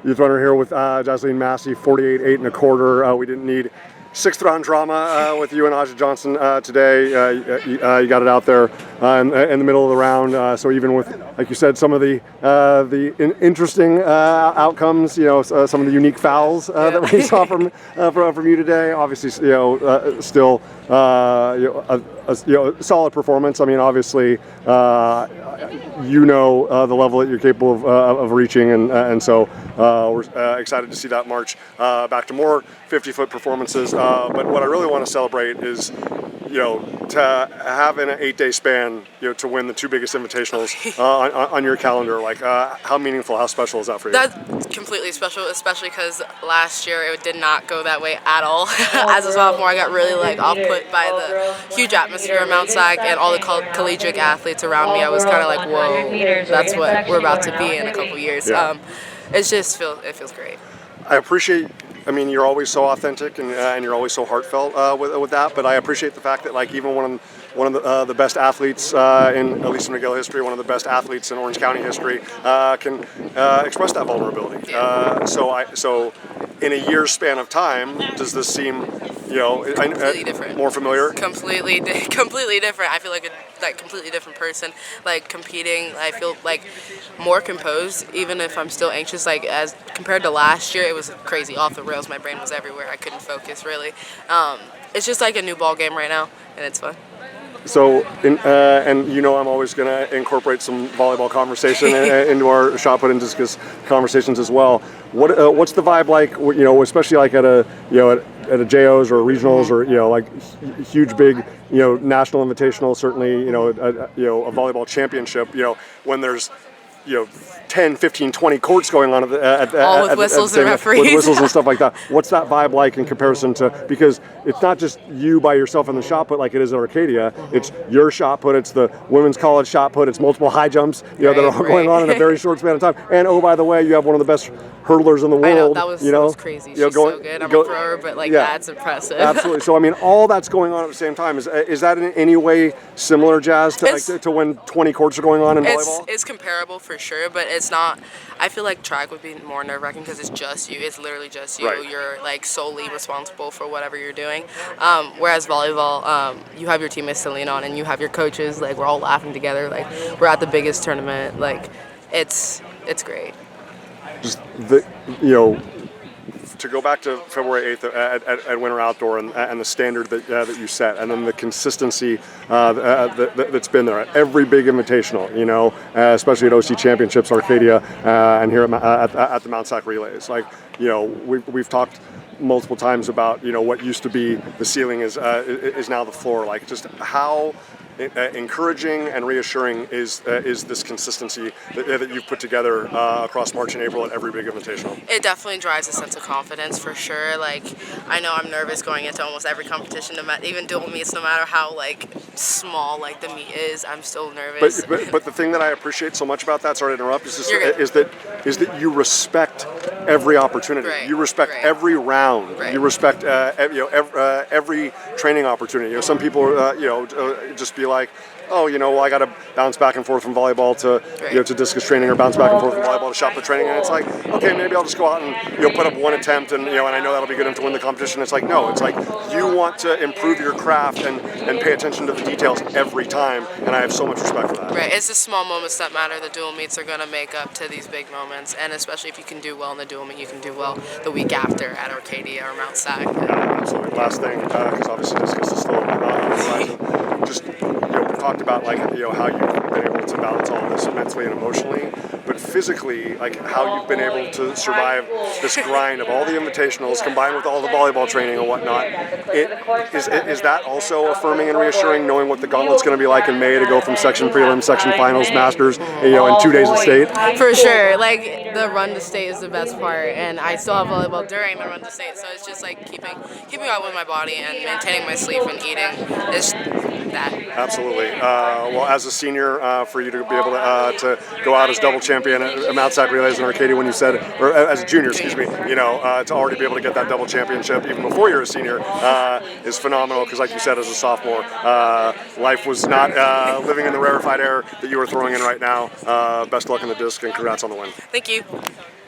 Youth runner here with Jaslene Massey, 48, 8 1/4. We didn't need sixth round drama with you and Aja Johnson today. You got it out there in the middle of the round. So even with, like you said, some of the interesting outcomes, some of the unique fouls that we saw from you today. Obviously, still a solid performance. I mean, obviously, the level that you're capable of reaching, and so we're excited to see that march back to more 50-foot performances. But what I really want to celebrate is, to have in an 8-day span, to win the two biggest invitationals on your calendar. Like, how meaningful, how special is that for you? That's completely special, especially because last year it did not go that way at all. As a sophomore, I got really off-put by the huge atmosphere of Mount SAC and all the collegiate athletes around me. I was kind of like, whoa, that's what we're about to be in a couple years. Yeah. It feels great. I appreciate. I mean, you're always so authentic and you're always so heartfelt with that. But I appreciate the fact that, like, even one of the best athletes in Aliso Niguel history, one of the best athletes in Orange County history, can express that vulnerability. So in a year's span of time, does this seem, completely different, more familiar? Completely different. I feel like a completely different person. Like, competing, I feel like more composed, even if I'm still anxious. Like, as compared to last year, it was crazy, off the rails. My brain was everywhere. I couldn't focus really. It's just like a new ball game right now, and it's fun. So, I'm always going to incorporate some volleyball conversation into our shot put and discus conversations as well. What's the vibe like? Especially like at a at a JOs or regionals or like huge big national invitational. Certainly a volleyball championship. When there's 10, 15, 20 courts going on all with whistles and referees. With whistles and stuff like that. What's that vibe like in comparison to, because it's not just you by yourself in the shot put like it is at Arcadia. It's your shot put, it's the women's college shot put, it's multiple high jumps that are all going on in a very short span of time. And oh, by the way, you have one of the best hurlers in the world. I know, that was crazy. She's so good. I'm a thrower, but that's impressive. Absolutely. So I mean, all that's going on at the same time. Is that in any way similar, Jazz, to when 20 courts are going on in volleyball? It's comparable for sure, but it's not. I feel like track would be more nerve-wracking because it's just you. It's literally just you. Right. You're solely responsible for whatever you're doing. Whereas volleyball, you have your teammates to lean on, and you have your coaches. Like, we're all laughing together. Like, we're at the biggest tournament. Like, it's great. Just to go back to February 8th at Winter Outdoor and the standard that you set, and then the consistency that's been there at every big invitational, especially at OC Championships, Arcadia, and here at the Mount SAC Relays. Like, we've talked multiple times about what used to be the ceiling is now the floor. Like, just how encouraging and reassuring is this consistency that you've put together across March and April at every big invitational? It definitely drives a sense of confidence for sure. Like, I know I'm nervous going into almost every competition, even dual meets, no matter how small the meet is. I'm still nervous. But the thing that I appreciate so much about that, sorry to interrupt, is that you respect every opportunity. Right. You respect every round. Right. You respect every training opportunity. Some people just be like, oh, I got to bounce back and forth from volleyball to discus training, or bounce back and forth from volleyball to shot put training, and it's like, okay, maybe I'll just go out and put up one attempt, and and I know that'll be good enough to win the competition. It's like, no, it's like you want to improve your craft and pay attention to the details every time, and I have so much respect for that. Right, it's the small moments that matter. The dual meets are going to make up to these big moments, and especially if you can do well in the dual meet, you can do well the week after at Arcadia or Mount SAC. Yeah, absolutely. Last thing, because obviously discus is still on the horizon. Just we talked about how you've been able to balance all this mentally and emotionally, but physically, how you've been able to survive this grind of all the invitationals combined with all the volleyball training and whatnot. Is that also affirming and reassuring, knowing what the gauntlet's going to be like in May to go from section prelims, section finals, masters, in 2 days of state? For sure. The run to state is the best part, and I still have volleyball during the run to state, so it's just keeping up with my body and maintaining my sleep and eating. It's that. Absolutely. Well, as a senior, for you to be able to go out as double champion at Mount SAC Relays in Arcadia, when you said, or as a junior, excuse me, to already be able to get that double championship even before you're a senior is phenomenal. Because, like you said, as a sophomore, life was not living in the rarefied air that you are throwing in right now. Best luck in the disc, and congrats on the win. Thank you.